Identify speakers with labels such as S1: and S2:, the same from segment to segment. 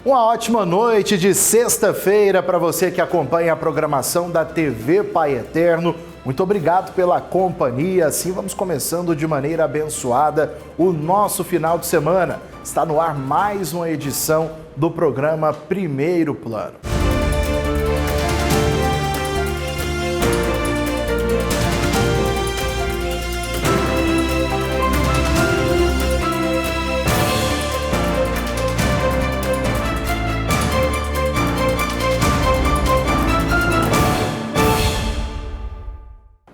S1: Uma ótima noite de sexta-feira para você que acompanha a programação da TV Pai Eterno. Muito obrigado pela companhia. Assim vamos começando de maneira abençoada o nosso final de semana. Está no ar mais uma edição do programa Primeiro Plano.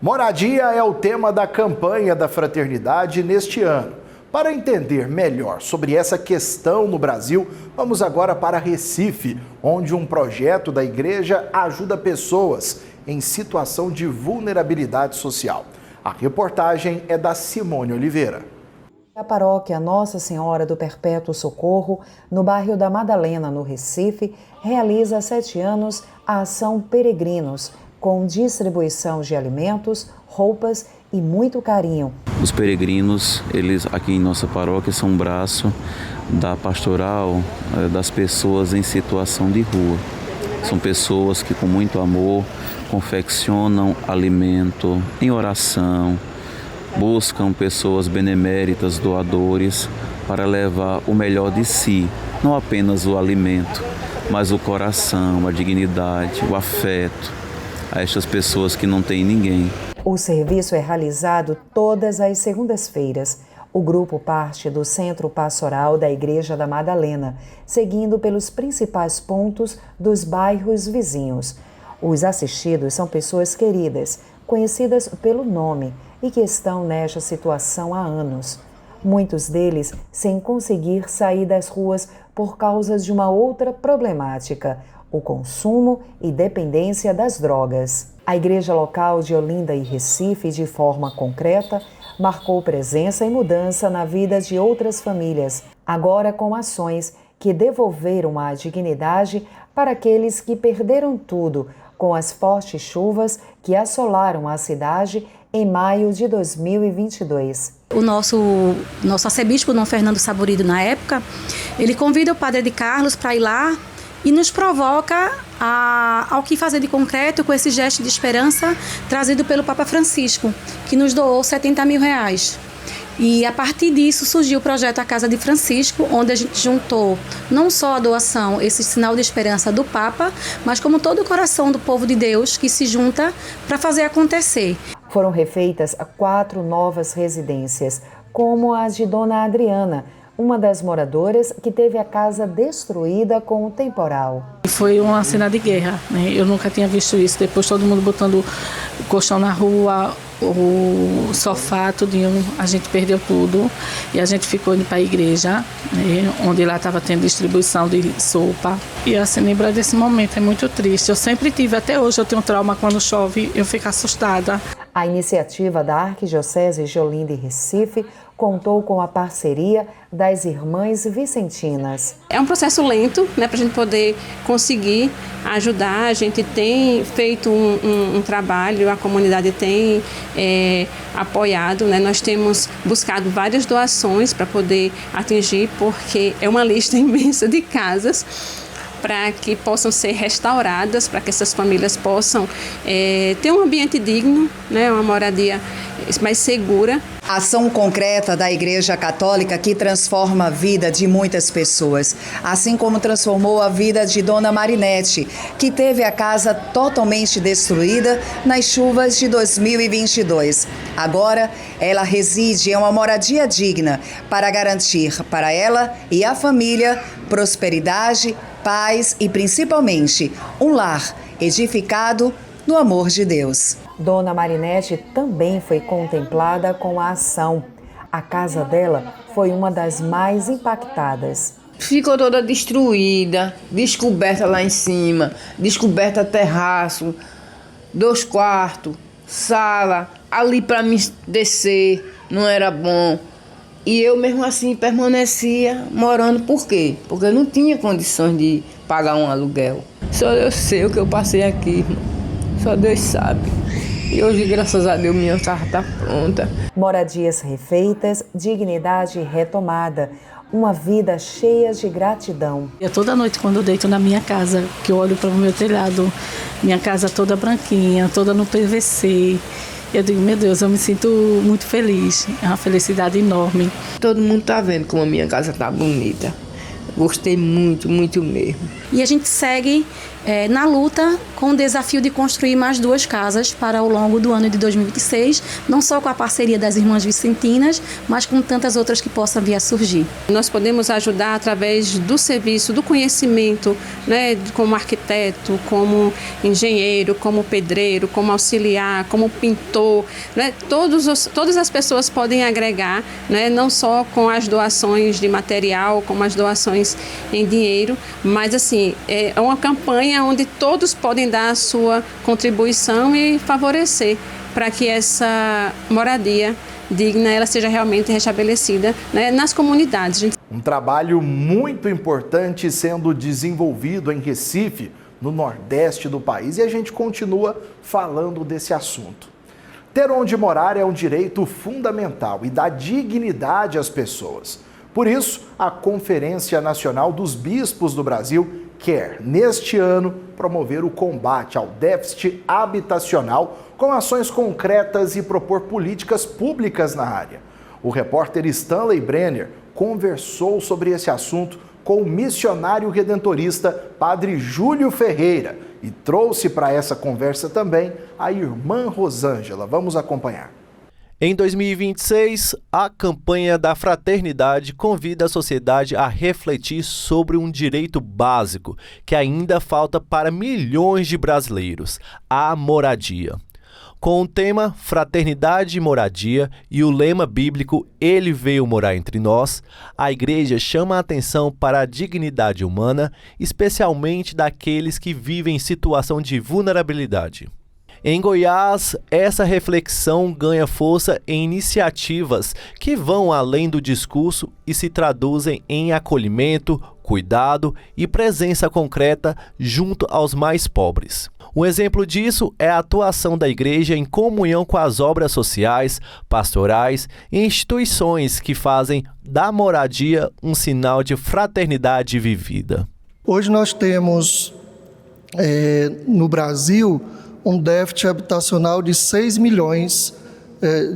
S1: Moradia é o tema da campanha da Fraternidade neste ano. Para entender melhor sobre essa questão no Brasil, vamos agora para Recife, onde um projeto da igreja ajuda pessoas em situação de vulnerabilidade social. A reportagem é da Simone Oliveira.
S2: A paróquia Nossa Senhora do Perpétuo Socorro, no bairro da Madalena, no Recife, realiza há 7 anos a ação Peregrinos, com distribuição de alimentos, roupas e muito carinho.
S3: Os peregrinos, eles aqui em nossa paróquia são um braço da pastoral das pessoas em situação de rua. São pessoas que com muito amor confeccionam alimento em oração, buscam pessoas beneméritas, doadores, para levar o melhor de si, não apenas o alimento, mas o coração, a dignidade, o afeto a estas pessoas que não têm ninguém.
S2: O serviço é realizado todas as segundas-feiras. O grupo parte do Centro Pastoral da Igreja da Madalena, seguindo pelos principais pontos dos bairros vizinhos. Os assistidos são pessoas queridas, conhecidas pelo nome e que estão nesta situação há anos. Muitos deles sem conseguir sair das ruas por causa de uma outra problemática: o consumo e dependência das drogas. A igreja local de Olinda e Recife, de forma concreta, marcou presença e mudança na vida de outras famílias, agora com ações que devolveram a dignidade para aqueles que perderam tudo com as fortes chuvas que assolaram a cidade em maio de 2022.
S4: O nosso arcebispo, Dom Fernando Saburido, na época, ele convida o padre de Carlos para ir lá e nos provoca ao que fazer de concreto com esse gesto de esperança trazido pelo Papa Francisco, que nos doou 70 mil reais. E a partir disso surgiu o projeto A Casa de Francisco, onde a gente juntou não só a doação, esse sinal de esperança do Papa, mas como todo o coração do povo de Deus que se junta para fazer acontecer.
S2: Foram refeitas 4 novas residências, como a de Dona Adriana, uma das moradoras que teve a casa destruída com o temporal.
S5: Foi uma cena de guerra, né? Eu nunca tinha visto isso. Depois todo mundo botando o colchão na rua, o sofá, tudinho, a gente perdeu tudo e a gente ficou indo para a igreja, né? Onde lá estava tendo distribuição de sopa. E assim, lembrar desse momento é muito triste. Eu sempre tive, até hoje eu tenho trauma quando chove, eu fico assustada.
S2: A iniciativa da Arquidiocese de Olinda e Recife contou com a parceria das Irmãs Vicentinas.
S6: É um processo lento, né, para a gente poder conseguir ajudar. A gente tem feito um trabalho, a comunidade tem apoiado, né? Nós temos buscado várias doações para poder atingir, porque é uma lista imensa de casas para que possam ser restauradas, para que essas famílias possam ter um ambiente digno, né, uma moradia mais segura.
S7: Ação concreta da Igreja Católica que transforma a vida de muitas pessoas, assim como transformou a vida de Dona Marinete, que teve a casa totalmente destruída nas chuvas de 2022. Agora, ela reside em uma moradia digna para garantir para ela e a família prosperidade, paz e, principalmente, um lar edificado no amor de Deus.
S2: Dona Marinete também foi contemplada com a ação. A casa dela foi uma das mais impactadas.
S8: Ficou toda destruída, descoberta lá em cima, descoberta terraço, 2 quartos, sala, ali para mim descer não era bom. E eu mesmo assim permanecia morando. Por quê? Porque eu não tinha condições de pagar um aluguel. Só eu sei o que eu passei aqui, irmão. Só Deus sabe. E hoje, graças a Deus, minha casa está pronta.
S2: Moradias refeitas, dignidade retomada. uma vida cheia de gratidão.
S5: Toda noite quando eu deito na minha casa, que eu olho para o meu telhado, minha casa toda branquinha, toda no PVC, eu digo, meu Deus, eu me sinto muito feliz, é uma felicidade enorme.
S8: Todo mundo está vendo como a minha casa está bonita. Gostei muito, muito mesmo.
S4: E a gente segue na luta com o desafio de construir mais 2 casas para o longo do ano de 2026, não só com a parceria das Irmãs Vicentinas, mas com tantas outras que possam vir a surgir.
S6: Nós podemos ajudar através do serviço, do conhecimento, né, como arquiteto, como engenheiro, como pedreiro, como auxiliar, como pintor, né, todas as pessoas podem agregar, né, não só com as doações de material, como as doações em dinheiro, mas assim, é uma campanha onde todos podem dar a sua contribuição e favorecer para que essa moradia digna ela seja realmente restabelecida, né, nas comunidades.
S1: Um trabalho muito importante sendo desenvolvido em Recife, no Nordeste do país, e a gente continua falando desse assunto. Ter onde morar é um direito fundamental e dá dignidade às pessoas. Por isso, a Conferência Nacional dos Bispos do Brasil quer, neste ano, promover o combate ao déficit habitacional com ações concretas e propor políticas públicas na área. O repórter Stanley Brenner conversou sobre esse assunto com o missionário redentorista Padre Júlio Ferreira e trouxe para essa conversa também a irmã Rosângela. Vamos acompanhar.
S9: Em 2026, a campanha da Fraternidade convida a sociedade a refletir sobre um direito básico que ainda falta para milhões de brasileiros: a moradia. Com o tema Fraternidade e Moradia e o lema bíblico Ele veio morar entre nós, a Igreja chama a atenção para a dignidade humana, especialmente daqueles que vivem em situação de vulnerabilidade. Em Goiás, essa reflexão ganha força em iniciativas que vão além do discurso e se traduzem em acolhimento, cuidado e presença concreta junto aos mais pobres. Um exemplo disso é a atuação da igreja em comunhão com as obras sociais, pastorais e instituições que fazem da moradia um sinal de fraternidade vivida.
S10: Hoje nós temos no Brasil um déficit habitacional de 6 milhões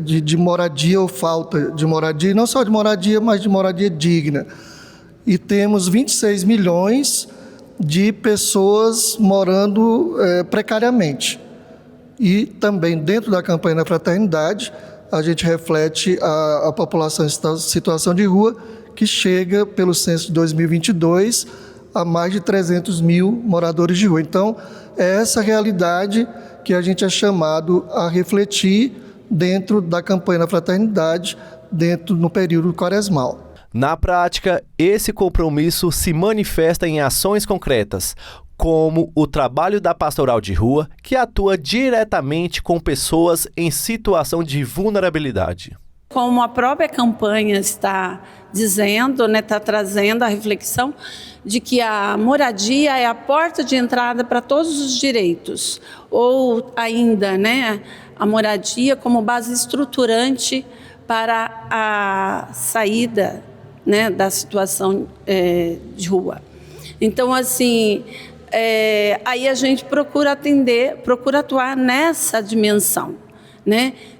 S10: de moradia ou falta de moradia, não só de moradia, mas de moradia digna. E temos 26 milhões de pessoas morando precariamente. E também dentro da campanha da Fraternidade, a gente reflete a população em situação de rua, que chega, pelo censo de 2022, a mais de 300 mil moradores de rua. Então, é essa realidade que a gente é chamado a refletir dentro da campanha da Fraternidade, no período quaresmal.
S9: Na prática, esse compromisso se manifesta em ações concretas, como o trabalho da Pastoral de Rua, que atua diretamente com pessoas em situação de vulnerabilidade.
S11: Como a própria campanha está dizendo, está trazendo a reflexão de que a moradia é a porta de entrada para todos os direitos, ou ainda, a moradia como base estruturante para a saída, da situação de rua. Então, assim, aí a gente procura atuar nessa dimensão,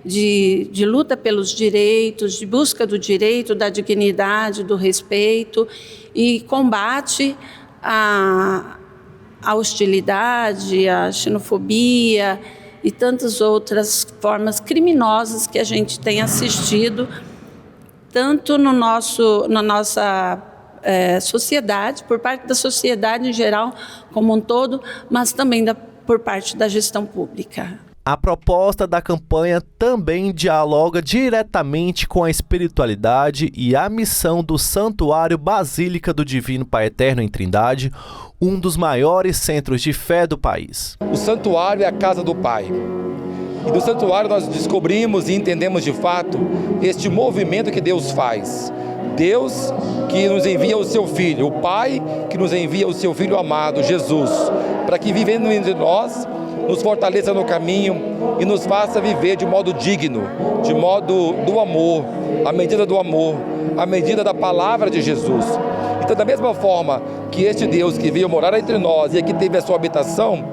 S11: de luta pelos direitos, de busca do direito, da dignidade, do respeito e combate à hostilidade, à xenofobia e tantas outras formas criminosas que a gente tem assistido tanto na nossa sociedade, por parte da sociedade em geral como um todo, mas também por parte da gestão pública.
S9: A proposta da campanha também dialoga diretamente com a espiritualidade e a missão do Santuário Basílica do Divino Pai Eterno em Trindade, um dos maiores centros de fé do país.
S12: O santuário é a casa do Pai. E do santuário nós descobrimos e entendemos de fato este movimento que Deus faz. Deus que nos envia o seu Filho, o Pai que nos envia o seu Filho amado, Jesus, para que vivendo entre nós nos fortaleça no caminho e nos faça viver de modo digno, de modo do amor, à medida do amor, à medida da palavra de Jesus. Então, da mesma forma que este Deus que veio morar entre nós e aqui teve a sua habitação,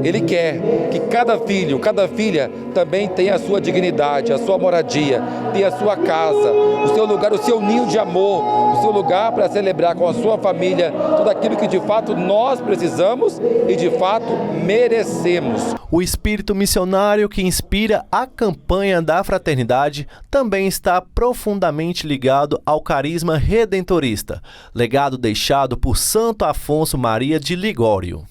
S12: Ele quer que cada filho, cada filha também tenha a sua dignidade, a sua moradia, tenha a sua casa, o seu lugar, o seu ninho de amor, o seu lugar para celebrar com a sua família tudo aquilo que de fato nós precisamos e de fato merecemos.
S9: O espírito missionário que inspira a campanha da fraternidade também está profundamente ligado ao carisma redentorista, legado deixado por Santo Afonso Maria de Ligório.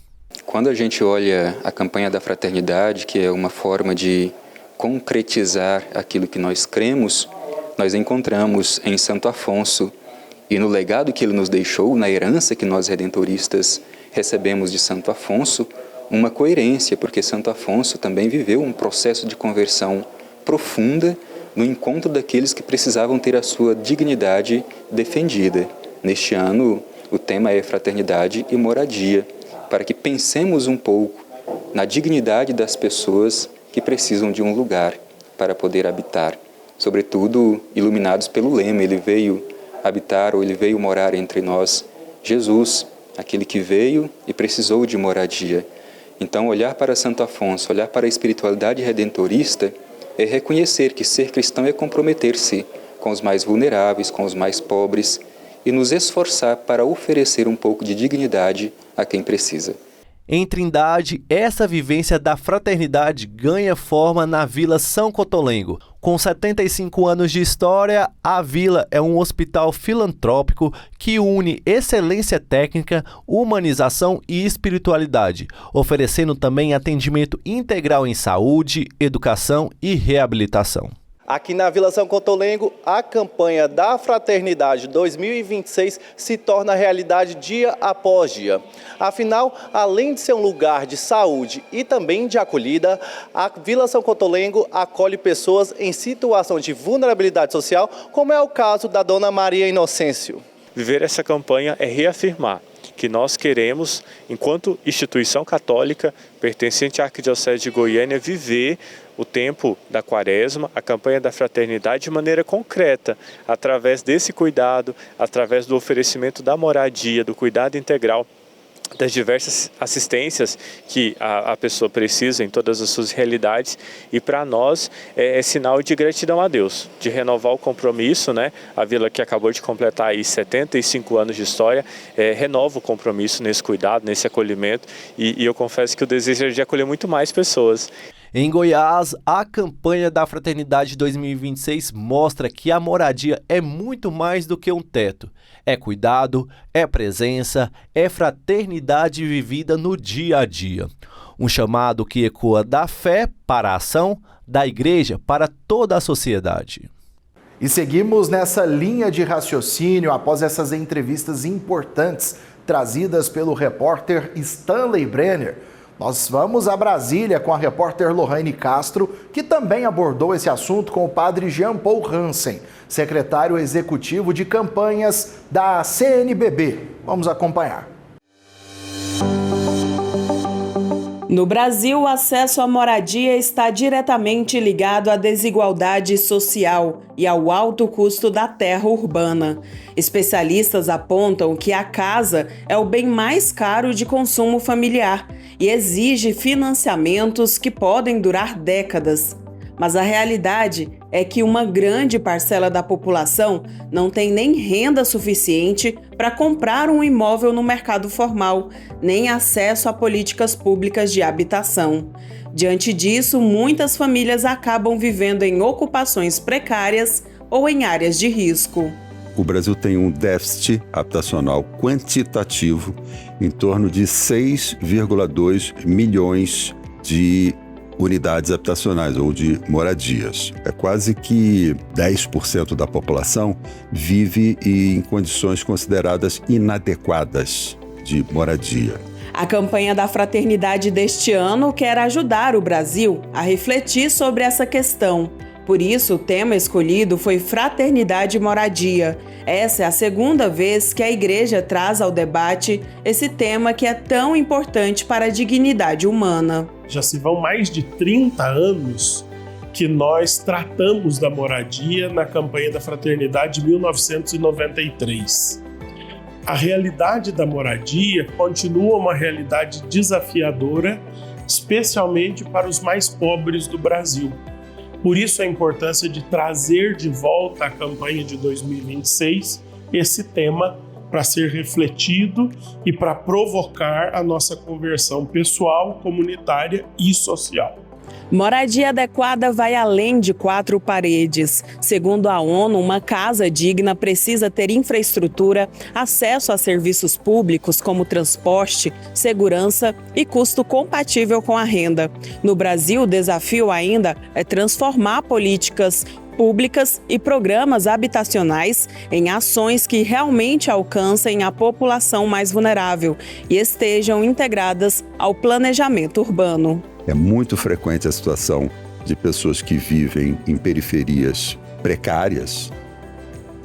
S13: Quando a gente olha a campanha da fraternidade, que é uma forma de concretizar aquilo que nós cremos, nós encontramos em Santo Afonso e no legado que ele nos deixou, na herança que nós redentoristas recebemos de Santo Afonso, uma coerência, porque Santo Afonso também viveu um processo de conversão profunda no encontro daqueles que precisavam ter a sua dignidade defendida. Neste ano, o tema é fraternidade e moradia, para que pensemos um pouco na dignidade das pessoas que precisam de um lugar para poder habitar. Sobretudo, iluminados pelo lema, ele veio habitar ou ele veio morar entre nós, Jesus, aquele que veio e precisou de moradia. Então, olhar para Santo Afonso, olhar para a espiritualidade redentorista, é reconhecer que ser cristão é comprometer-se com os mais vulneráveis, com os mais pobres, e nos esforçar para oferecer um pouco de dignidade a quem precisa.
S9: Em Trindade, essa vivência da fraternidade ganha forma na Vila São Cotolengo. Com 75 anos de história, a vila é um hospital filantrópico que une excelência técnica, humanização e espiritualidade, oferecendo também atendimento integral em saúde, educação e reabilitação. Aqui na Vila São Cotolengo, a campanha da Fraternidade 2026 se torna realidade dia após dia. Afinal, além de ser um lugar de saúde e também de acolhida, a Vila São Cotolengo acolhe pessoas em situação de vulnerabilidade social, como é o caso da Dona Maria Inocêncio.
S14: Viver essa campanha é reafirmar que nós queremos, enquanto instituição católica pertencente à Arquidiocese de Goiânia, viver o tempo da Quaresma, a campanha da fraternidade de maneira concreta, através desse cuidado, através do oferecimento da moradia, do cuidado integral, das diversas assistências que a pessoa precisa em todas as suas realidades, e para nós é sinal de gratidão a Deus, de renovar o compromisso, né? A vila que acabou de completar aí 75 anos de história, renova o compromisso nesse cuidado, nesse acolhimento, e eu confesso que o desejo é de acolher muito mais pessoas.
S9: Em Goiás, a campanha da Fraternidade 2026 mostra que a moradia é muito mais do que um teto. É cuidado, é presença, é fraternidade vivida no dia a dia. Um chamado que ecoa da fé para a ação, da igreja para toda a sociedade.
S1: E seguimos nessa linha de raciocínio após essas entrevistas importantes trazidas pelo repórter Stanley Brenner. Nós vamos a Brasília com a repórter Lohane Castro, que também abordou esse assunto com o padre Jean Paul Hansen, secretário executivo de campanhas da CNBB. Vamos acompanhar.
S15: No Brasil, o acesso à moradia está diretamente ligado à desigualdade social e ao alto custo da terra urbana. Especialistas apontam que a casa é o bem mais caro de consumo familiar e exige financiamentos que podem durar décadas. Mas a realidade é que uma grande parcela da população não tem nem renda suficiente para comprar um imóvel no mercado formal, nem acesso a políticas públicas de habitação. Diante disso, muitas famílias acabam vivendo em ocupações precárias ou em áreas de risco.
S16: O Brasil tem um déficit habitacional quantitativo em torno de 6,2 milhões de unidades habitacionais ou de moradias. É quase que 10% da população vive em condições consideradas inadequadas de moradia.
S15: A campanha da Fraternidade deste ano quer ajudar o Brasil a refletir sobre essa questão. Por isso, o tema escolhido foi Fraternidade e Moradia. Essa é a segunda vez que a Igreja traz ao debate esse tema que é tão importante para a dignidade humana.
S17: Já se vão mais de 30 anos que nós tratamos da moradia na campanha da Fraternidade de 1993. A realidade da moradia continua uma realidade desafiadora, especialmente para os mais pobres do Brasil. Por isso a importância de trazer de volta à campanha de 2026 esse tema para ser refletido e para provocar a nossa conversão pessoal, comunitária e social.
S15: Moradia adequada vai além de 4 paredes. Segundo a ONU, uma casa digna precisa ter infraestrutura, acesso a serviços públicos como transporte, segurança e custo compatível com a renda. No Brasil, o desafio ainda é transformar políticas públicas e programas habitacionais em ações que realmente alcancem a população mais vulnerável e estejam integradas ao planejamento urbano.
S16: É muito frequente a situação de pessoas que vivem em periferias precárias,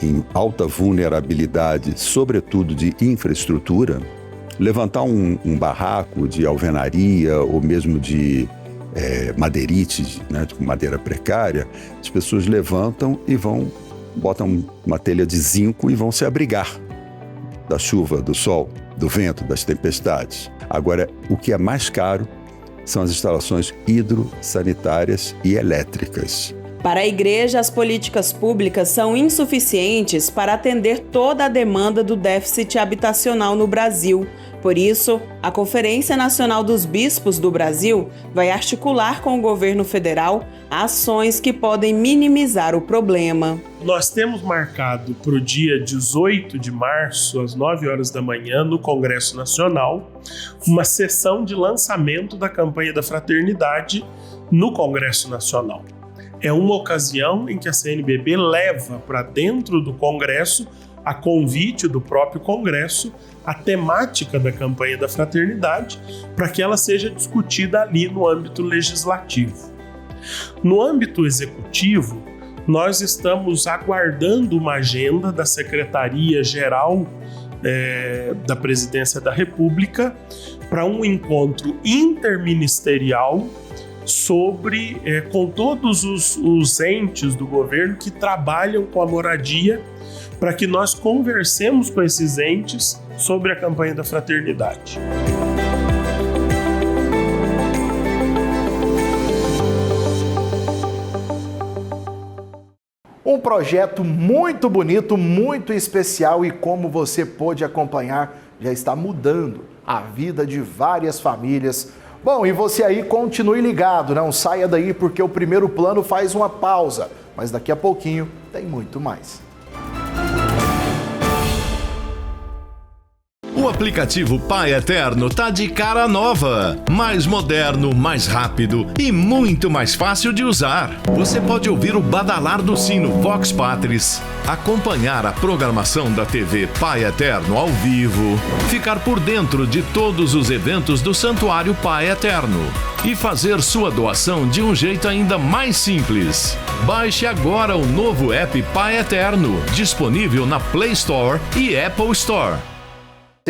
S16: em alta vulnerabilidade, sobretudo de infraestrutura. Levantar um barraco de alvenaria ou mesmo de madeirite, né, com madeira precária, as pessoas levantam e botam uma telha de zinco e vão se abrigar da chuva, do sol, do vento, das tempestades. Agora, o que é mais caro são as instalações hidrossanitárias e elétricas.
S15: Para a Igreja, as políticas públicas são insuficientes para atender toda a demanda do déficit habitacional no Brasil. Por isso, a Conferência Nacional dos Bispos do Brasil vai articular com o governo federal ações que podem minimizar o problema.
S17: Nós temos marcado para o dia 18 de março, às 9 horas da manhã, no Congresso Nacional, uma sessão de lançamento da campanha da Fraternidade no Congresso Nacional. É uma ocasião em que a CNBB leva para dentro do Congresso, a convite do próprio Congresso, a temática da campanha da Fraternidade, para que ela seja discutida ali no âmbito legislativo. No âmbito executivo, nós estamos aguardando uma agenda da Secretaria-Geral da Presidência da República para um encontro interministerial com todos os entes do governo que trabalham com a moradia, para que nós conversemos com esses entes sobre a campanha da Fraternidade.
S1: Um projeto muito bonito, muito especial e, como você pôde acompanhar, já está mudando a vida de várias famílias. Bom, e você aí continue ligado, não saia daí porque o primeiro plano faz uma pausa, mas daqui a pouquinho tem muito mais.
S18: O aplicativo Pai Eterno tá de cara nova, mais moderno, mais rápido e muito mais fácil de usar. Você pode ouvir o badalar do sino Vox Patris, acompanhar a programação da TV Pai Eterno ao vivo, ficar por dentro de todos os eventos do Santuário Pai Eterno e fazer sua doação de um jeito ainda mais simples. Baixe agora o novo app Pai Eterno, disponível na Play Store e Apple Store.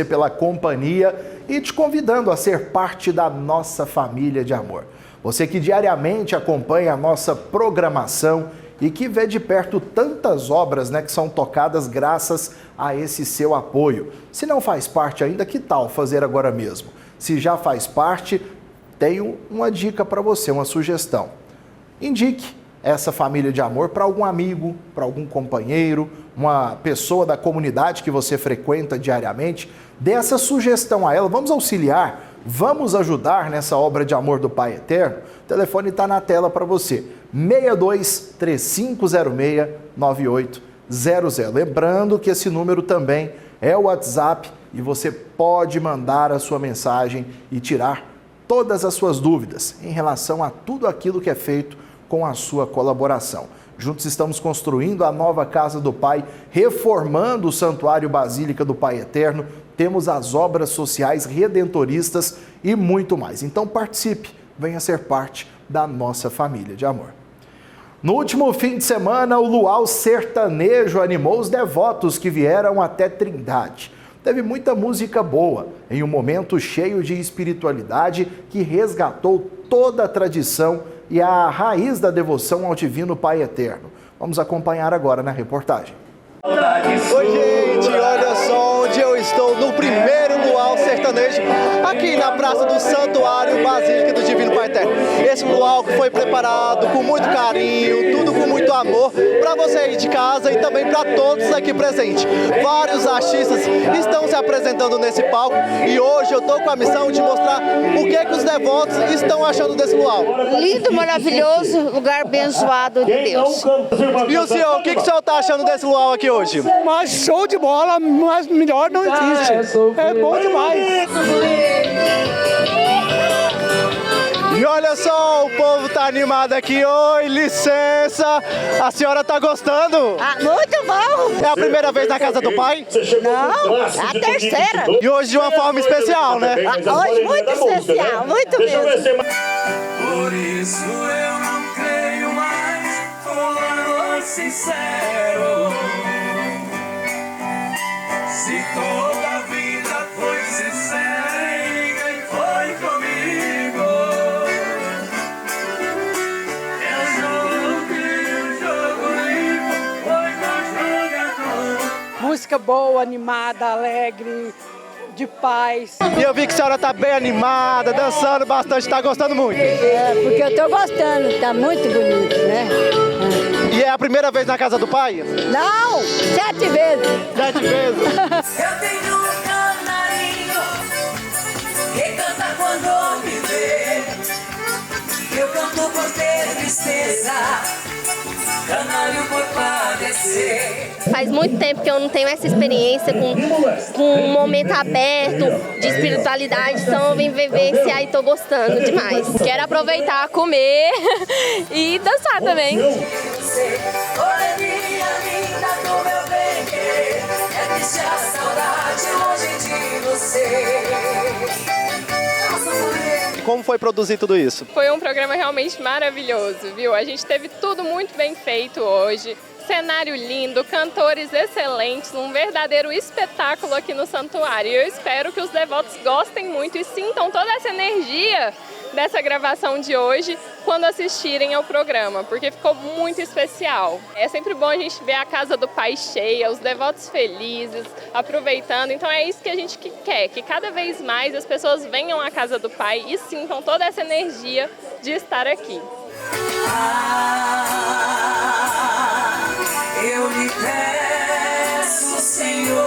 S1: Pela companhia e te convidando a ser parte da nossa família de amor. Você que diariamente acompanha a nossa programação e que vê de perto tantas obras, que são tocadas graças a esse seu apoio. Se não faz parte ainda, que tal fazer agora mesmo? Se já faz parte, tenho uma dica para você, uma sugestão. Indique essa família de amor para algum amigo, para algum companheiro, uma pessoa da comunidade que você frequenta diariamente. Dê essa sugestão a ela, vamos auxiliar, vamos ajudar nessa obra de amor do Pai Eterno. O telefone está na tela para você, 62-3506-9800. Lembrando que esse número também é o WhatsApp e você pode mandar a sua mensagem e tirar todas as suas dúvidas em relação a tudo aquilo que é feito com a sua colaboração. Juntos estamos construindo a nova Casa do Pai, reformando o Santuário Basílica do Pai Eterno, temos as obras sociais redentoristas e muito mais. Então participe, venha ser parte da nossa família de amor. No último fim de semana, o luau sertanejo animou os devotos que vieram até Trindade. Teve muita música boa, em um momento cheio de espiritualidade que resgatou toda a tradição e a raiz da devoção ao Divino Pai Eterno. Vamos acompanhar agora na reportagem.
S19: Oi, gente, olha só onde eu estou, no primeiro luau sertanejo, aqui na Praça do Santuário Basílica do Divino Pai Eterno. Esse luau que foi preparado com muito carinho, tudo com muito amor, para você aí de casa e também para todos aqui presentes. Vários artistas estão se apresentando nesse palco e hoje eu estou com a missão de mostrar o que os devotos estão achando desse luau.
S20: Lindo, maravilhoso, lugar abençoado de Deus.
S19: E o senhor, o que o senhor está achando desse luau aqui hoje?
S21: Mas show de bola, mas melhor não existe. É bom demais.
S19: E olha só, o povo tá animado aqui. Oi, licença. A senhora tá gostando?
S20: Ah, muito bom.
S19: É a primeira vez na casa do pai?
S20: Não, é a terceira.
S19: E hoje de uma forma especial, né?
S20: Hoje muito especial, muito mesmo.
S22: Por isso eu não creio mais, falando sincero. Se toda a vida foi sincera, ninguém foi comigo. Eu jogo que o jogo limpo foi com jogador.
S21: Música boa, animada, alegre, de paz.
S19: E eu vi que a senhora tá bem animada, dançando bastante, tá gostando muito.
S20: É, porque eu tô gostando, tá muito bonito, né?
S19: E é a primeira vez na casa do pai?
S20: Não, 7 vezes.
S19: 7 vezes.
S22: Eu tenho um canarinho que canta quando me vê. Eu canto por ter tristeza, canário por padecer.
S23: Faz muito tempo que eu não tenho essa experiência com um momento aberto de espiritualidade, então eu vim vivenciar e tô gostando demais. Quero aproveitar, comer e dançar também.
S22: Olha minha linda do meu bem querer, é triste a saudade longe de você.
S19: Como foi produzir tudo isso?
S24: Foi um programa realmente maravilhoso, viu? A gente teve tudo muito bem feito hoje. Cenário lindo, cantores excelentes, um verdadeiro espetáculo aqui no santuário. E eu espero que os devotos gostem muito e sintam toda essa energia dessa gravação de hoje quando assistirem ao programa, porque ficou muito especial. É sempre bom a gente ver a casa do Pai cheia, os devotos felizes, aproveitando. Então é isso que a gente quer, que cada vez mais as pessoas venham à casa do Pai e sintam toda essa energia de estar aqui.
S22: Eu lhe peço, Senhor,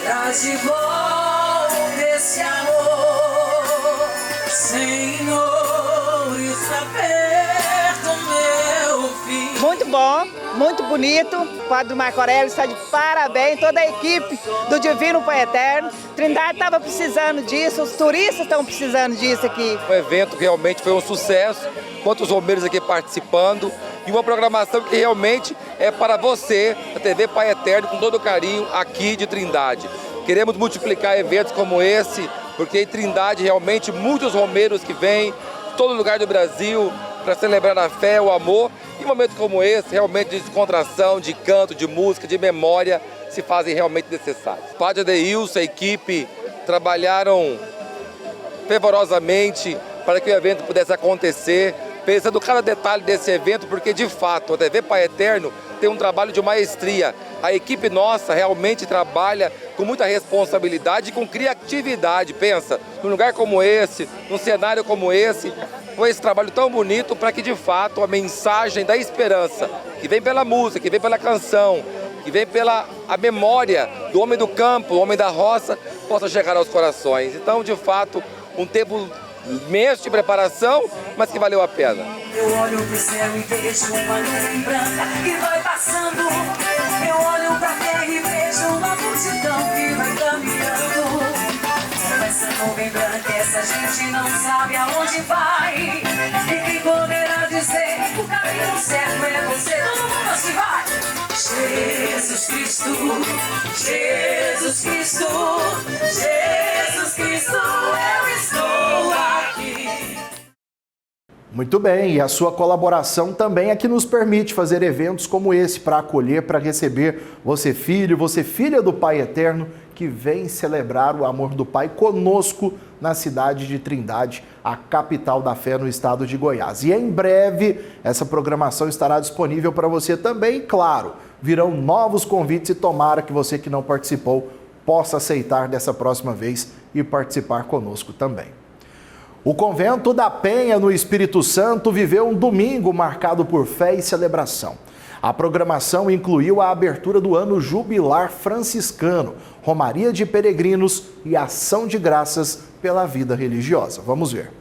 S22: traz de volta esse amor, Senhor, está perto, meu filho.
S21: Muito bom, muito bonito. O Padre Marco Aurélio está de parabéns, toda a equipe do Divino Pai Eterno. Trindade estava precisando disso, os turistas estão precisando disso aqui.
S12: O evento realmente foi um sucesso, quantos romeiros aqui participando e uma programação que realmente é para você, a TV Pai Eterno, com todo carinho aqui de Trindade. Queremos multiplicar eventos como esse, porque em Trindade realmente muitos romeiros que vêm de todo lugar do Brasil para celebrar a fé, o amor, e momentos como esse, realmente de descontração, de canto, de música, de memória, se fazem realmente necessários. O Padre Adeilson, a equipe, trabalharam fervorosamente para que o evento pudesse acontecer, pensando cada detalhe desse evento, porque de fato a TV Pai Eterno tem um trabalho de maestria. A equipe nossa realmente trabalha com muita responsabilidade e com criatividade. Pensa, num lugar como esse, num cenário como esse, com esse trabalho tão bonito para que de fato a mensagem da esperança, que vem pela música, que vem pela canção, que vem pela a memória do homem do campo, do homem da roça, possa chegar aos corações. Então, de fato, um tempo imenso de preparação, mas que valeu a pena.
S22: Eu olho pro céu e vejo uma nuvem branca que vai passando. Eu olho pra terra e vejo uma multidão que vai caminhando. Essa nuvem branca, essa gente não sabe aonde vai. E quem poderá dizer o caminho certo é você? Todo mundo assim vai. Jesus Cristo, Jesus Cristo, Jesus Cristo, eu estou aqui.
S1: Muito bem, e a sua colaboração também é que nos permite fazer eventos como esse para acolher, para receber você filho, você filha do Pai Eterno, que vem celebrar o amor do Pai conosco na cidade de Trindade, a capital da fé no estado de Goiás. E em breve essa programação estará disponível para você também, claro, virão novos convites e tomara que você que não participou possa aceitar dessa próxima vez e participar conosco também. O Convento da Penha, no Espírito Santo, viveu um domingo marcado por fé e celebração. A programação incluiu a abertura do ano jubilar franciscano, romaria de peregrinos e ação de graças pela vida religiosa. Vamos ver.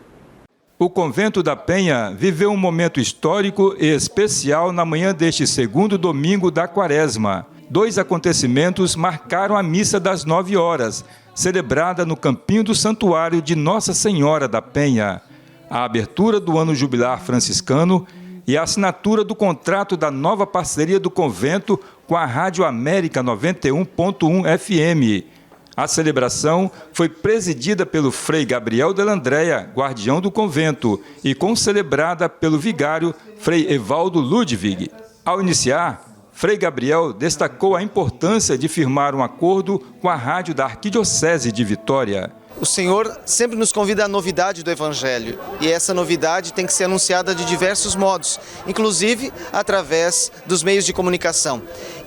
S2: O Convento da Penha viveu um momento histórico e especial na manhã deste segundo domingo da Quaresma. 2 acontecimentos marcaram a missa das 9 horas, celebrada no Campinho do Santuário de Nossa Senhora da Penha. A abertura do ano jubilar franciscano e a assinatura do contrato da nova parceria do convento com a Rádio América 91.1 FM. A celebração foi presidida pelo Frei Gabriel Delandréia, guardião do convento, e concelebrada pelo vigário Frei Evaldo Ludwig. Ao iniciar, Frei Gabriel destacou a importância de firmar um acordo com a rádio da Arquidiocese de Vitória.
S3: O Senhor sempre nos convida à novidade do Evangelho, e essa novidade tem que ser anunciada de diversos modos, inclusive através dos meios de comunicação.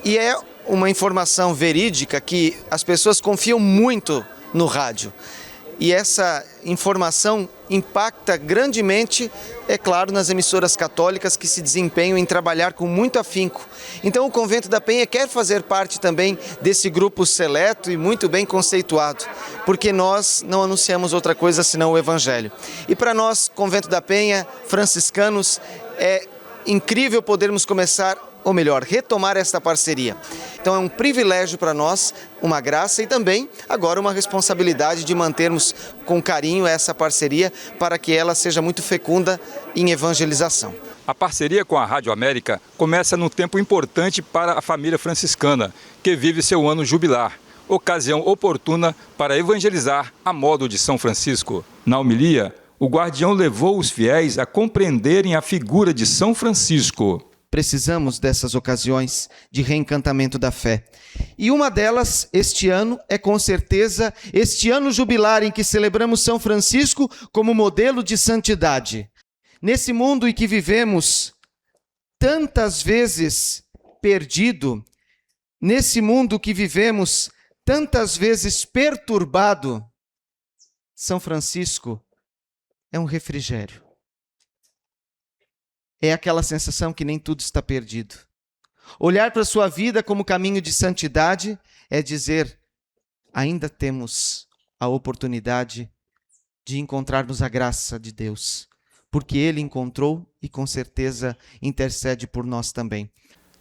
S3: E é uma informação verídica que as pessoas confiam muito no rádio. E essa informação impacta grandemente, é claro, nas emissoras católicas que se desempenham em trabalhar com muito afinco. Então o Convento da Penha quer fazer parte também desse grupo seleto e muito bem conceituado, porque nós não anunciamos outra coisa senão o Evangelho. E para nós, Convento da Penha, franciscanos, é incrível podermos começar, ou melhor, retomar esta parceria. Então é um privilégio para nós, uma graça e também agora uma responsabilidade de mantermos com carinho essa parceria para que ela seja muito fecunda em evangelização.
S2: A parceria com a Rádio América começa num tempo importante para a família franciscana, que vive seu ano jubilar, ocasião oportuna para evangelizar a modo de São Francisco. Na homilia, o guardião levou os fiéis a compreenderem a figura de São Francisco.
S3: Precisamos dessas ocasiões de reencantamento da fé. E uma delas, este ano, é com certeza este ano jubilar em que celebramos São Francisco como modelo de santidade. Nesse mundo em que vivemos tantas vezes perdido, nesse mundo que vivemos tantas vezes perturbado, São Francisco é um refrigério. É aquela sensação que nem tudo está perdido. Olhar para a sua vida como caminho de santidade é dizer, ainda temos a oportunidade de encontrarmos a graça de Deus, porque Ele encontrou e com certeza intercede por nós também.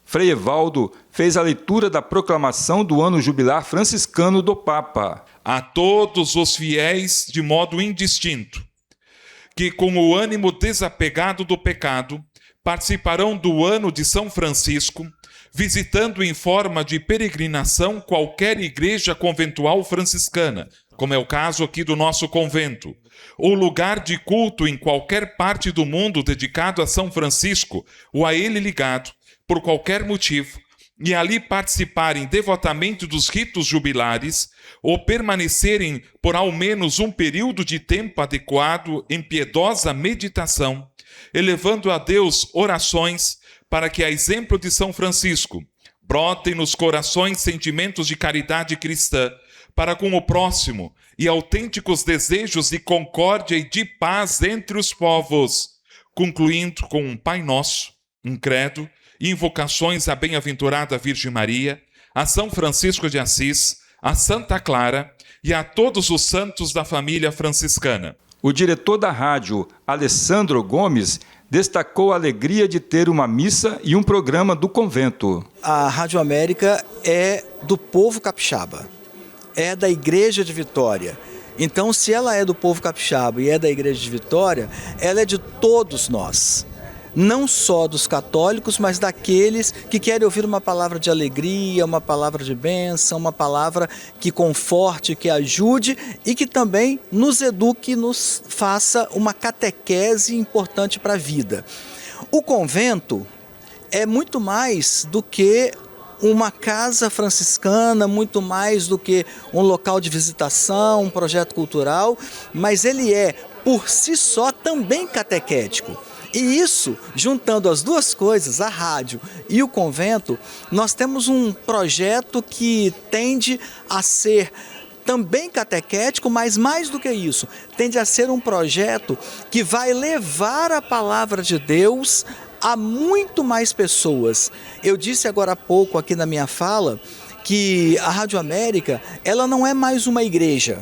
S2: Frei Evaldo fez a leitura da proclamação do ano jubilar franciscano do Papa.
S5: A todos os fiéis de modo indistinto, que com o ânimo desapegado do pecado, participarão do ano de São Francisco, visitando em forma de peregrinação qualquer igreja conventual franciscana, como é o caso aqui do nosso convento, ou lugar de culto em qualquer parte do mundo dedicado a São Francisco ou a ele ligado, por qualquer motivo, e ali participarem devotamente dos ritos jubilares, ou permanecerem por ao menos um período de tempo adequado em piedosa meditação, elevando a Deus orações para que, a exemplo de São Francisco, brotem nos corações sentimentos de caridade cristã para com o próximo e autênticos desejos de concórdia e de paz entre os povos, concluindo com um Pai Nosso, um credo e invocações à bem-aventurada Virgem Maria, a São Francisco de Assis, a Santa Clara e a todos os santos da família franciscana.
S2: O diretor da rádio, Alessandro Gomes, destacou a alegria de ter uma missa e um programa do convento.
S7: A Rádio América é do povo capixaba, é da Igreja de Vitória. Então, se ela é do povo capixaba e é da Igreja de Vitória, ela é de todos nós. não só dos católicos, mas daqueles que querem ouvir uma palavra de alegria, uma palavra de bênção, uma palavra que conforte, que ajude e que também nos eduque, nos faça uma catequese importante para a vida. O convento é muito mais do que uma casa franciscana, muito mais do que um local de visitação, um projeto cultural, mas ele é, por si só, também catequético. E isso, juntando as duas coisas, a rádio e o convento, nós temos um projeto que tende a ser também catequético, mas mais do que isso, tende a ser um projeto que vai levar a palavra de Deus a muito mais pessoas. Eu disse agora há pouco aqui na minha fala que a Rádio América, ela não é mais uma igreja,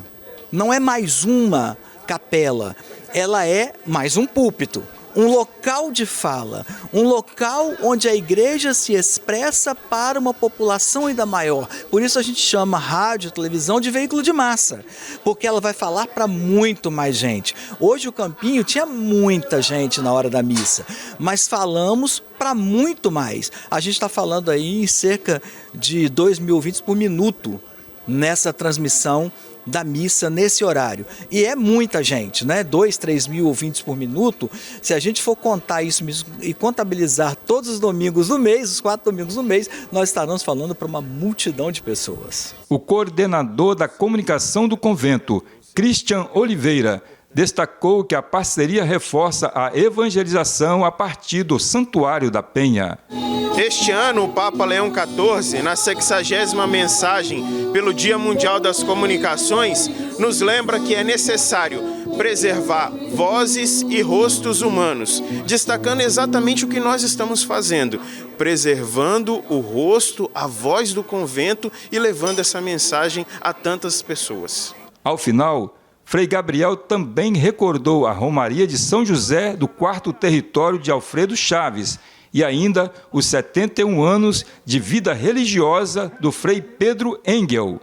S7: não é mais uma capela, ela é mais um púlpito, um local de fala, um local onde a igreja se expressa para uma população ainda maior. Por isso a gente chama rádio, televisão de veículo de massa, porque ela vai falar para muito mais gente. Hoje o Campinho tinha muita gente na hora da missa, mas falamos para muito mais. A gente está falando aí em cerca de 2.000 ouvintes por minuto nessa transmissão da missa nesse horário. E é muita gente, né? 2, 3 mil ouvintes por minuto. Se a gente for contar isso e contabilizar todos os domingos do mês, os 4 domingos do mês, nós estaremos falando para uma multidão de pessoas.
S2: O coordenador da comunicação do convento, Christian Oliveira, destacou que a parceria reforça a evangelização a partir do Santuário da Penha.
S4: Este ano, o Papa Leão XIV, na 60ª mensagem pelo Dia Mundial das Comunicações, nos lembra que é necessário preservar vozes e rostos humanos, destacando exatamente o que nós estamos fazendo, preservando o rosto, a voz do convento e levando essa mensagem a tantas pessoas.
S2: Ao final, Frei Gabriel também recordou a Romaria de São José do 4º Território de Alfredo Chaves e ainda os 71 anos de vida religiosa do Frei Pedro Engel.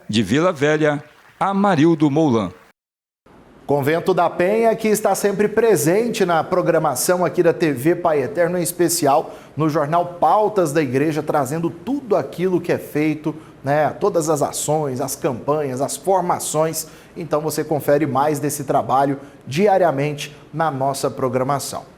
S2: De Vila Velha, Amarildo Moulan.
S1: Convento da Penha, que está sempre presente na programação aqui da TV Pai Eterno, em especial no jornal Pautas da Igreja, trazendo tudo aquilo que é feito, né? Todas as ações, as campanhas, as formações. Então você confere mais desse trabalho diariamente na nossa programação.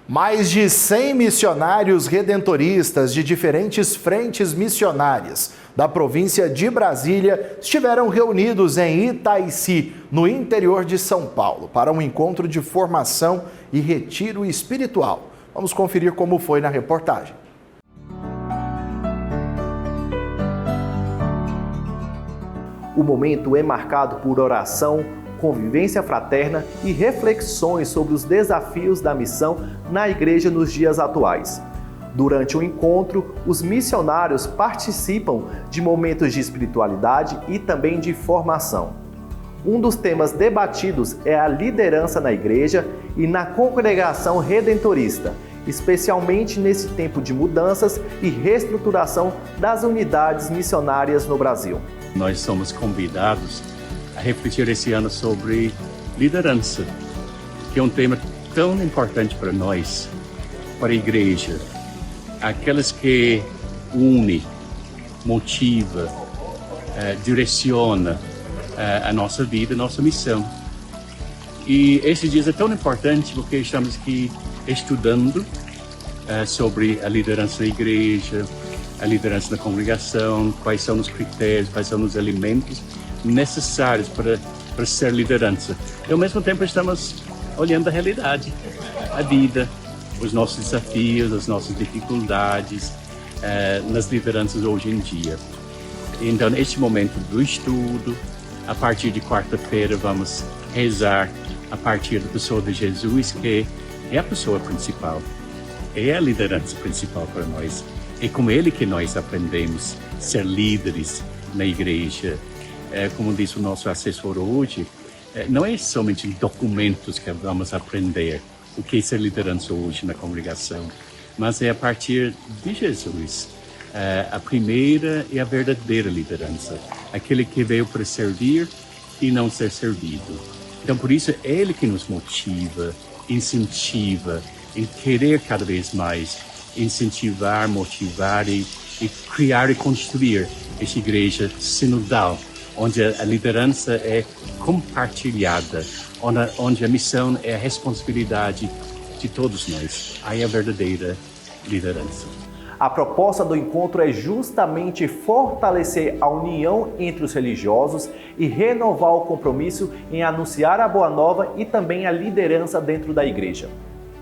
S1: Mais de 100 missionários redentoristas de diferentes frentes missionárias da província de Brasília estiveram reunidos em Itaici, no interior de São Paulo, para um encontro de formação e retiro espiritual. Vamos conferir como foi na reportagem.
S9: O momento é marcado por oração, convivência fraterna e reflexões sobre os desafios da missão na igreja nos dias atuais. Durante o encontro, os missionários participam de momentos de espiritualidade e também de formação. Um dos temas debatidos é a liderança na igreja e na congregação redentorista, especialmente nesse tempo de mudanças e reestruturação das unidades missionárias no Brasil.
S6: Nós somos convidados a refletir esse ano sobre liderança, que é um tema tão importante para nós, para a igreja. Aquelas que une, motiva, direciona a nossa vida, a nossa missão. E esses dias é tão importante porque estamos aqui estudando sobre a liderança da igreja, a liderança da congregação, quais são os critérios, quais são os elementos necessários para ser liderança. E ao mesmo tempo estamos olhando a realidade, a vida, os nossos desafios, as nossas dificuldades nas lideranças hoje em dia. Então, neste momento do estudo, a partir de quarta-feira vamos rezar a partir da pessoa de Jesus, que é a pessoa principal, é a liderança principal para nós. É com ele que nós aprendemos a ser líderes na igreja. Como disse o nosso assessor hoje, não é somente documentos que vamos aprender o que é ser liderança hoje na congregação, mas é a partir de Jesus, a primeira e a verdadeira liderança, aquele que veio para servir e não ser servido. Então, por isso, é ele que nos motiva, incentiva, em querer cada vez mais incentivar, motivar e criar e construir essa igreja sinodal, onde a liderança é compartilhada, onde a missão é a responsabilidade de todos nós. Aí é a verdadeira liderança.
S9: A proposta do encontro é justamente fortalecer a união entre os religiosos e renovar o compromisso em anunciar a Boa Nova e também a liderança dentro da igreja.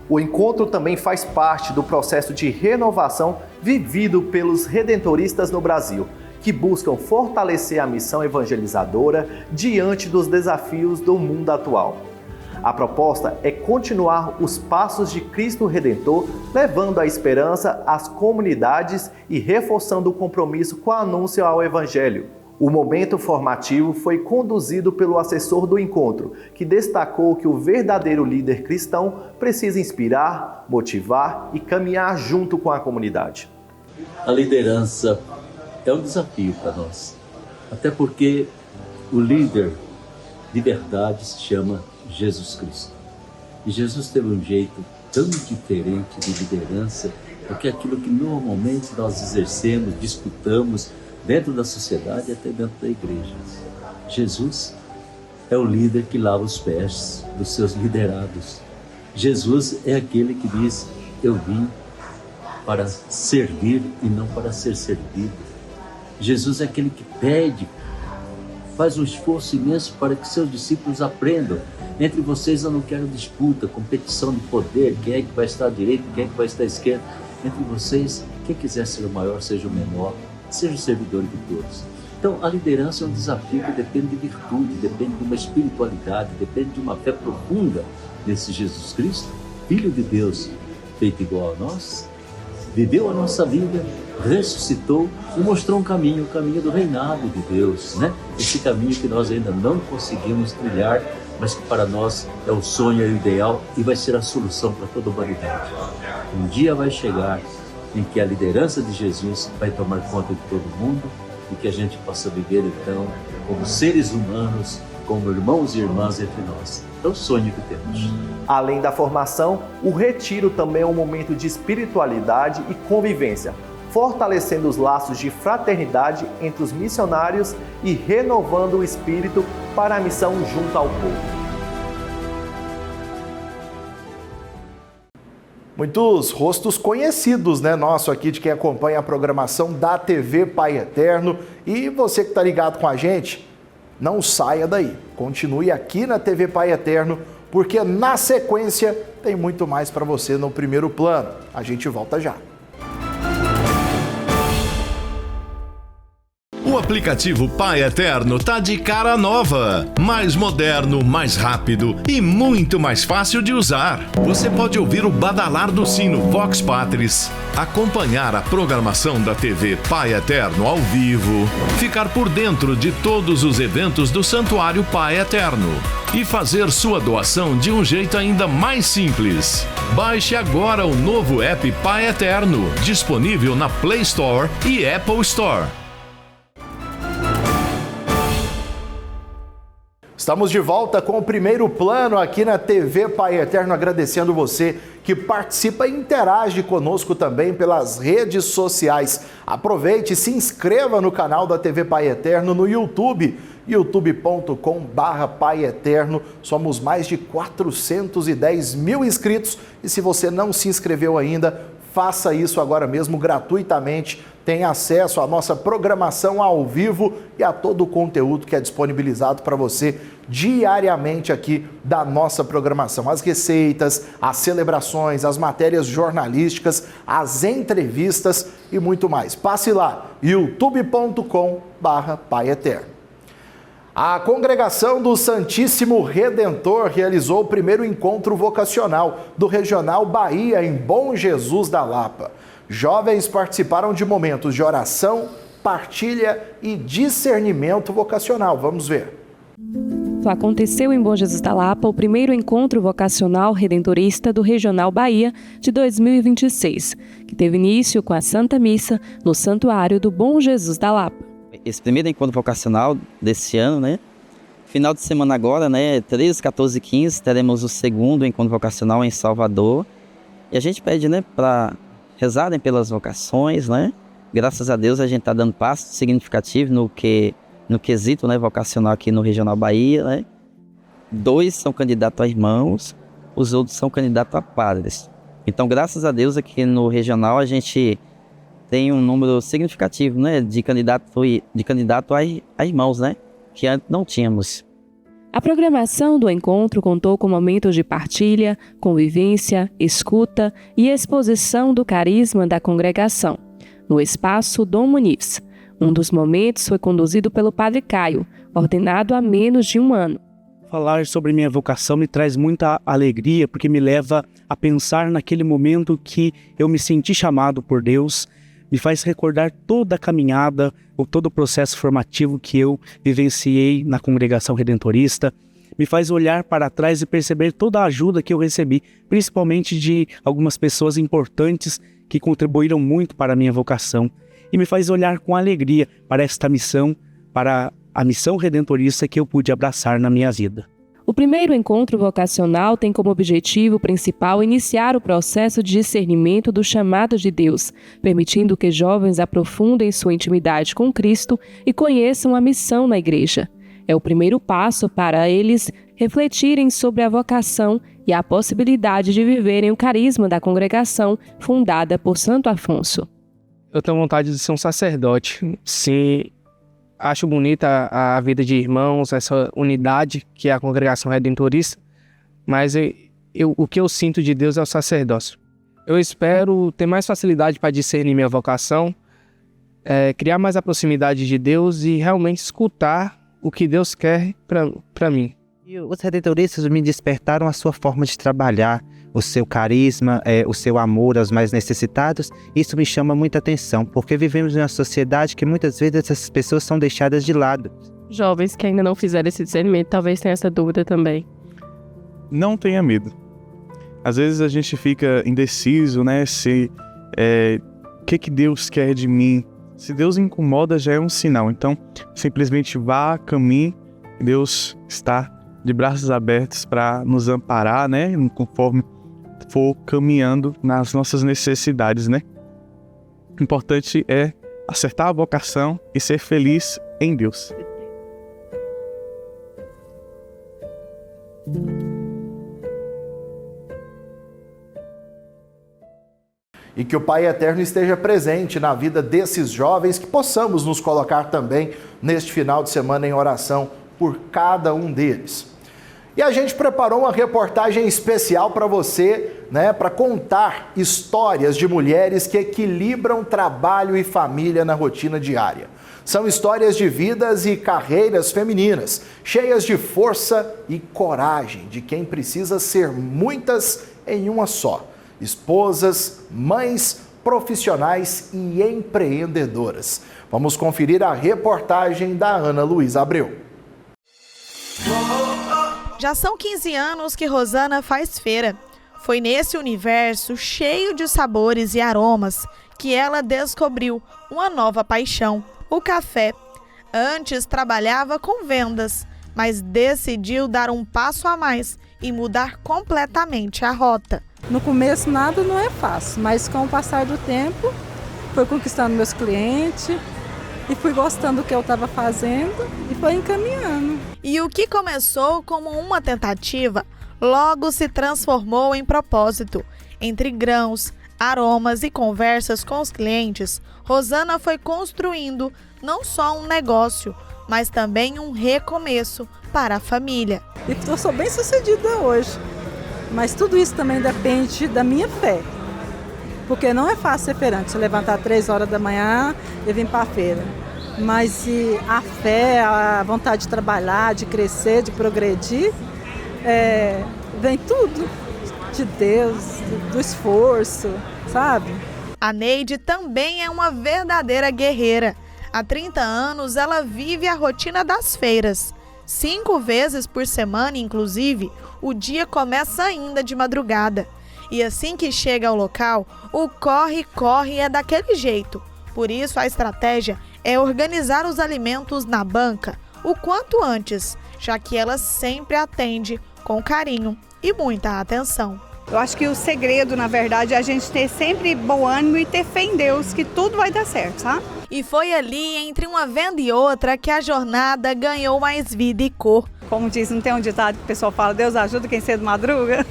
S9: O encontro também faz parte do processo de renovação vivido pelos redentoristas no Brasil, que buscam fortalecer a missão evangelizadora diante dos desafios do mundo atual. A proposta é continuar os passos de Cristo Redentor, levando a esperança às comunidades e reforçando o compromisso com o anúncio ao Evangelho. O momento formativo foi conduzido pelo assessor do encontro, que destacou que o verdadeiro líder cristão precisa inspirar, motivar e caminhar junto com a comunidade.
S8: A liderança é um desafio para nós, até porque o líder de verdade se chama Jesus Cristo. E Jesus teve um jeito tão diferente de liderança do que aquilo que normalmente nós exercemos, disputamos dentro da sociedade e até dentro da igreja. Jesus é o líder que lava os pés dos seus liderados. Jesus é aquele que diz: eu vim para servir e não para ser servido. Jesus é aquele que pede, faz um esforço imenso para que seus discípulos aprendam. Entre vocês eu não quero disputa, competição de poder, quem é que vai estar à direita, quem é que vai estar à esquerda. Entre vocês, quem quiser ser o maior, seja o menor, seja o servidor de todos. Então, a liderança é um desafio que depende de virtude, depende de uma espiritualidade, depende de uma fé profunda nesse Jesus Cristo, Filho de Deus, feito igual a nós, viveu a nossa vida, ressuscitou e mostrou um caminho, o caminho do reinado de Deus, né? Esse caminho que nós ainda não conseguimos trilhar, mas que para nós é o sonho, é o ideal e vai ser a solução para toda a humanidade. Um dia vai chegar em que a liderança de Jesus vai tomar conta de todo mundo e que a gente possa viver então como seres humanos, como irmãos e irmãs entre nós. É o sonho que temos.
S9: Além da formação, o retiro também é um momento de espiritualidade e convivência, fortalecendo os laços de fraternidade entre os missionários e renovando o espírito para a missão junto ao povo.
S1: Muitos rostos conhecidos, né, nosso aqui, de quem acompanha a programação da TV Pai Eterno. E você que está ligado com a gente, não saia daí. Continue aqui na TV Pai Eterno, porque na sequência tem muito mais para você no Primeiro Plano. A gente volta já.
S18: O aplicativo Pai Eterno tá de cara nova, mais moderno, mais rápido e muito mais fácil de usar. Você pode ouvir o badalar do sino Vox Patris, acompanhar a programação da TV Pai Eterno ao vivo, ficar por dentro de todos os eventos do Santuário Pai Eterno e fazer sua doação de um jeito ainda mais simples. Baixe agora o novo app Pai Eterno, disponível na Play Store e Apple Store.
S1: Estamos de volta com o Primeiro Plano aqui na TV Pai Eterno, agradecendo você que participa e interage conosco também pelas redes sociais. Aproveite e se inscreva no canal da TV Pai Eterno no YouTube, youtube.com/Pai Eterno. Somos mais de 410 mil inscritos e se você não se inscreveu ainda, faça isso agora mesmo gratuitamente. Tem acesso à nossa programação ao vivo e a todo o conteúdo que é disponibilizado para você diariamente aqui da nossa programação. As receitas, as celebrações, as matérias jornalísticas, as entrevistas e muito mais. Passe lá, youtube.com/Pai Eterno. A congregação do Santíssimo Redentor realizou o primeiro encontro vocacional do Regional Bahia em Bom Jesus da Lapa. Jovens participaram de momentos de oração, partilha e discernimento vocacional. Vamos ver.
S10: Aconteceu em Bom Jesus da Lapa o primeiro encontro vocacional redentorista do Regional Bahia de 2026, que teve início com a Santa Missa no Santuário do Bom Jesus da Lapa.
S11: Esse primeiro encontro vocacional desse ano, né? Final de semana agora, né? 13, 14 e 15, teremos o segundo encontro vocacional em Salvador. E a gente pede, né, para rezarem pelas vocações, né? Graças a Deus a gente está dando passos significativos no quesito, né, vocacional aqui no Regional Bahia, né? 2 são candidatos a irmãos, os outros são candidatos a padres. Então, graças a Deus, aqui no Regional a gente tem um número significativo, né, de candidato a irmãos, né, que antes não tínhamos.
S10: A programação do encontro contou com momentos de partilha, convivência, escuta e exposição do carisma da congregação, no espaço Dom Muniz. Um dos momentos foi conduzido pelo Padre Caio, ordenado há menos de um ano.
S13: Falar sobre minha vocação me traz muita alegria, porque me leva a pensar naquele momento que eu me senti chamado por Deus, me faz recordar toda a caminhada, ou todo o processo formativo que eu vivenciei na congregação redentorista, me faz olhar para trás e perceber toda a ajuda que eu recebi, principalmente de algumas pessoas importantes que contribuíram muito para a minha vocação, e me faz olhar com alegria para esta missão, para a missão redentorista que eu pude abraçar na minha vida.
S10: O primeiro encontro vocacional tem como objetivo principal iniciar o processo de discernimento do chamado de Deus, permitindo que jovens aprofundem sua intimidade com Cristo e conheçam a missão na igreja. É o primeiro passo para eles refletirem sobre a vocação e a possibilidade de viverem o carisma da congregação fundada por Santo Afonso.
S14: Eu tenho vontade de ser um sacerdote. Sim, acho bonita a vida de irmãos, essa unidade que é a congregação redentorista, mas o que eu sinto de Deus é o sacerdócio. Eu espero ter mais facilidade para discernir minha vocação, criar mais a proximidade de Deus e realmente escutar o que Deus quer para mim.
S15: E os redentoristas me despertaram a sua forma de trabalhar, o seu carisma, o seu amor aos mais necessitados. Isso me chama muita atenção, porque vivemos em uma sociedade que muitas vezes essas pessoas são deixadas de lado.
S10: Jovens que ainda não fizeram esse discernimento talvez tenham essa dúvida também.
S16: Não tenha medo. Às vezes a gente fica indeciso, né? O que Deus quer de mim? Se Deus incomoda, já é um sinal. Então, simplesmente vá, caminhe. Deus está de braços abertos para nos amparar, né? Conforme for caminhando nas nossas necessidades, né? O importante é acertar a vocação e ser feliz em Deus.
S1: E que o Pai Eterno esteja presente na vida desses jovens, que possamos nos colocar também neste final de semana em oração por cada um deles. E a gente preparou uma reportagem especial para você, né, para contar histórias de mulheres que equilibram trabalho e família na rotina diária. São histórias de vidas e carreiras femininas, cheias de força e coragem de quem precisa ser muitas em uma só. Esposas, mães, profissionais e empreendedoras. Vamos conferir a reportagem da Ana Luísa Abreu.
S25: Já são 15 anos que Rosana faz feira. Foi nesse universo cheio de sabores e aromas que ela descobriu uma nova paixão, o café. Antes trabalhava com vendas, mas decidiu dar um passo a mais e mudar completamente a rota.
S26: No começo nada não é fácil, mas com o passar do tempo fui conquistando meus clientes e fui gostando do que eu estava fazendo e foi encaminhando.
S25: E o que começou como uma tentativa, logo se transformou em propósito. Entre grãos, aromas e conversas com os clientes, Rosana foi construindo não só um negócio, mas também um recomeço para a família.
S26: E eu sou bem sucedida hoje, mas tudo isso também depende da minha fé. Porque não é fácil ser feirante, levantar 3 horas da manhã e vir para a feira. Mas a fé, a vontade de trabalhar, de crescer, de progredir, vem tudo de Deus, do esforço, sabe?
S25: A Neide também é uma verdadeira guerreira. Há 30 anos ela vive a rotina das feiras. 5 vezes por semana, inclusive, o dia começa ainda de madrugada. E assim que chega ao local, o corre-corre é daquele jeito. Por isso, a estratégia é organizar os alimentos na banca o quanto antes, já que ela sempre atende com carinho e muita atenção.
S17: Eu acho que o segredo, na verdade, é a gente ter sempre bom ânimo e ter fé em Deus, que tudo vai dar certo, sabe?
S25: E foi ali, entre uma venda e outra, que a jornada ganhou mais vida e cor.
S17: Como diz, não tem um ditado que o pessoal fala, Deus ajuda quem cedo madruga?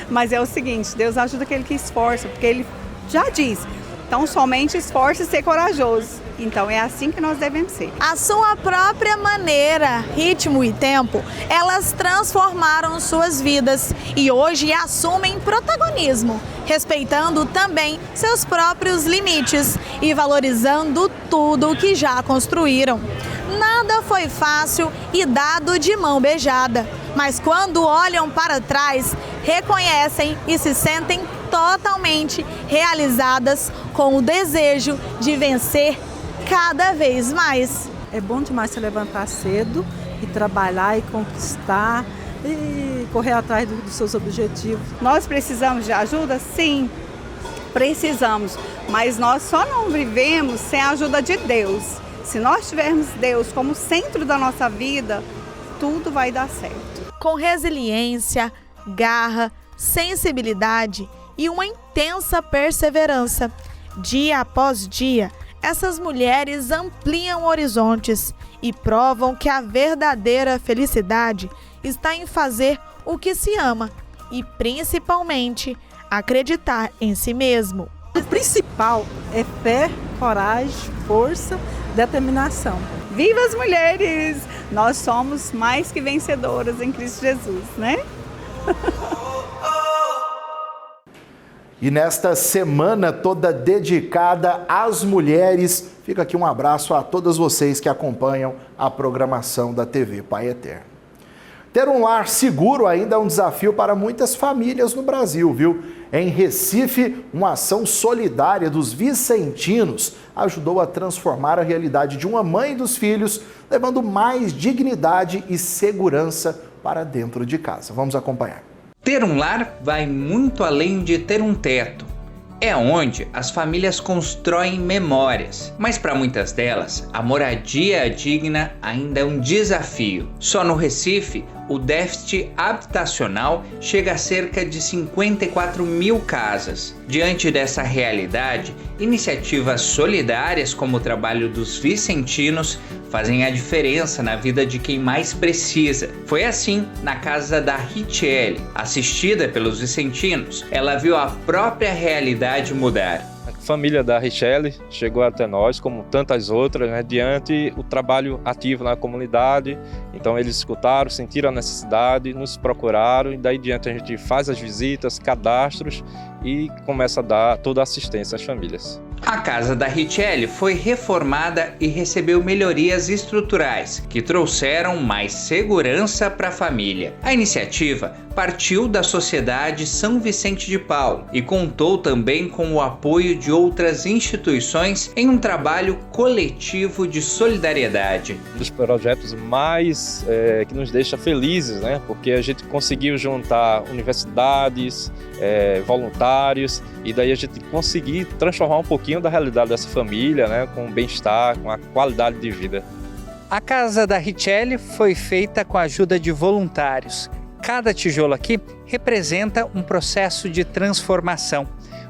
S17: Mas é o seguinte, Deus ajuda aquele que esforça, porque Ele já diz, então somente esforce e ser corajoso. Então é assim que nós devemos ser.
S25: À sua própria maneira, ritmo e tempo, elas transformaram suas vidas e hoje assumem protagonismo, respeitando também seus próprios limites e valorizando tudo o que já construíram. Nada foi fácil e dado de mão beijada, mas quando olham para trás, reconhecem e se sentem totalmente realizadas com o desejo de vencer cada vez mais.
S26: É bom demais se levantar cedo e trabalhar e conquistar e correr atrás dos seus objetivos.
S17: Nós precisamos de ajuda? Sim, precisamos, mas nós só não vivemos sem a ajuda de Deus. Se nós tivermos Deus como centro da nossa vida, tudo vai dar certo.
S25: Com resiliência, garra, sensibilidade e uma intensa perseverança, dia após dia, essas mulheres ampliam horizontes e provam que a verdadeira felicidade está em fazer o que se ama e, principalmente, acreditar em si mesmo.
S26: O principal é fé, coragem, força, determinação.
S17: Viva as mulheres! Nós somos mais que vencedoras em Cristo Jesus, né?
S1: E nesta semana toda dedicada às mulheres, fica aqui um abraço a todas vocês que acompanham a programação da TV Pai Eterno. Ter um lar seguro ainda é um desafio para muitas famílias no Brasil, viu? Em Recife, uma ação solidária dos vicentinos ajudou a transformar a realidade de uma mãe e dos filhos, levando mais dignidade e segurança para dentro de casa. Vamos acompanhar.
S19: Ter um lar vai muito além de ter um teto. É onde as famílias constroem memórias, mas para muitas delas, a moradia digna ainda é um desafio. Só no Recife, o déficit habitacional chega a cerca de 54 mil casas. Diante dessa realidade, iniciativas solidárias como o trabalho dos vicentinos fazem a diferença na vida de quem mais precisa. Foi assim na casa da Richelle. Assistida pelos vicentinos, ela viu a própria realidade mudar.
S20: A família da Richelle chegou até nós, como tantas outras, né, diante o trabalho ativo na comunidade. Então eles escutaram, sentiram a necessidade, nos procuraram e daí diante a gente faz as visitas, cadastros e começa a dar toda a assistência às famílias.
S19: A casa da Richelle foi reformada e recebeu melhorias estruturais que trouxeram mais segurança para a família. A iniciativa partiu da Sociedade São Vicente de Paulo e contou também com o apoio de outras instituições em um trabalho coletivo de solidariedade.
S20: Um dos projetos mais que nos deixa felizes, né? Porque a gente conseguiu juntar universidades, voluntários e daí a gente conseguiu transformar um pouquinho da realidade dessa família, né? Com bem-estar, com a qualidade de vida.
S21: A casa da Richelle foi feita com a ajuda de voluntários. Cada tijolo aqui representa um processo de transformação.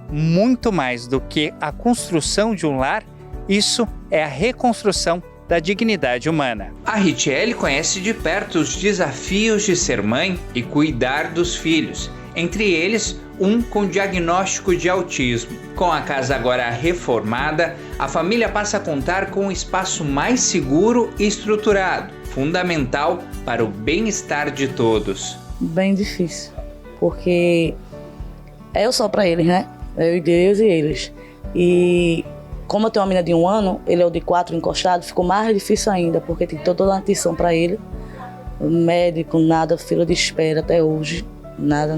S21: Muito mais do que a construção de um lar, isso é a reconstrução da dignidade humana.
S19: A Richelle conhece de perto os desafios de ser mãe e cuidar dos filhos, entre eles um com diagnóstico de autismo. Com a casa agora reformada, a família passa a contar com um espaço mais seguro e estruturado, fundamental para o bem-estar de todos.
S23: Bem difícil, porque eu só para eles, né? Eu e Deus e eles. E como eu tenho uma menina de 1 ano, ele é o de 4 encostado, ficou mais difícil ainda, porque tem toda uma atenção para ele. Médico, nada, fila de espera até hoje, nada.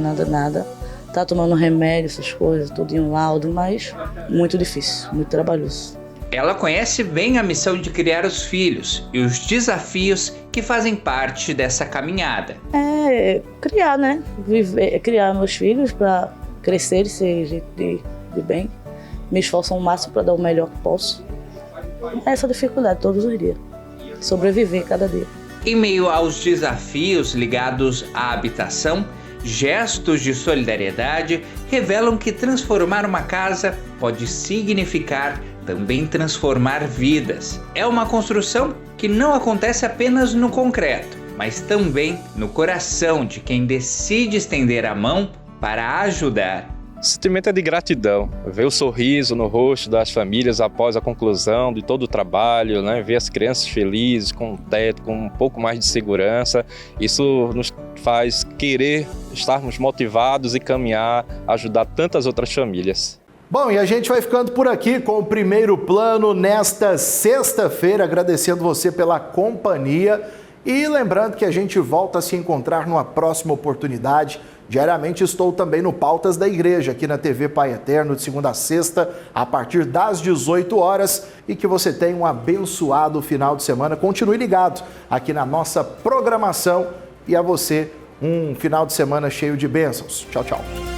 S23: Tá tomando remédio, essas coisas, tudo em um laudo, mas muito difícil, muito trabalhoso.
S19: Ela conhece bem a missão de criar os filhos e os desafios que fazem parte dessa caminhada.
S23: É criar, né? Criar meus filhos para crescer e ser gente de bem. Me esforço ao máximo para dar o melhor que posso. É essa dificuldade todos os dias. Sobreviver cada dia.
S19: Em meio aos desafios ligados à habitação, gestos de solidariedade revelam que transformar uma casa pode significar também transformar vidas. É uma construção que não acontece apenas no concreto, mas também no coração de quem decide estender a mão para ajudar.
S20: O sentimento é de gratidão, ver o sorriso no rosto das famílias após a conclusão de todo o trabalho, né? Ver as crianças felizes, com um teto, com um pouco mais de segurança. Isso nos faz querer estarmos motivados e caminhar, ajudar tantas outras famílias.
S1: Bom, e a gente vai ficando por aqui com o Primeiro Plano nesta sexta-feira, agradecendo você pela companhia e lembrando que a gente volta a se encontrar numa próxima oportunidade. Diariamente estou também no Pautas da Igreja, aqui na TV Pai Eterno, de segunda a sexta, a partir das 18 horas. E que você tenha um abençoado final de semana. Continue ligado aqui na nossa programação e a você um final de semana cheio de bênçãos. Tchau, tchau.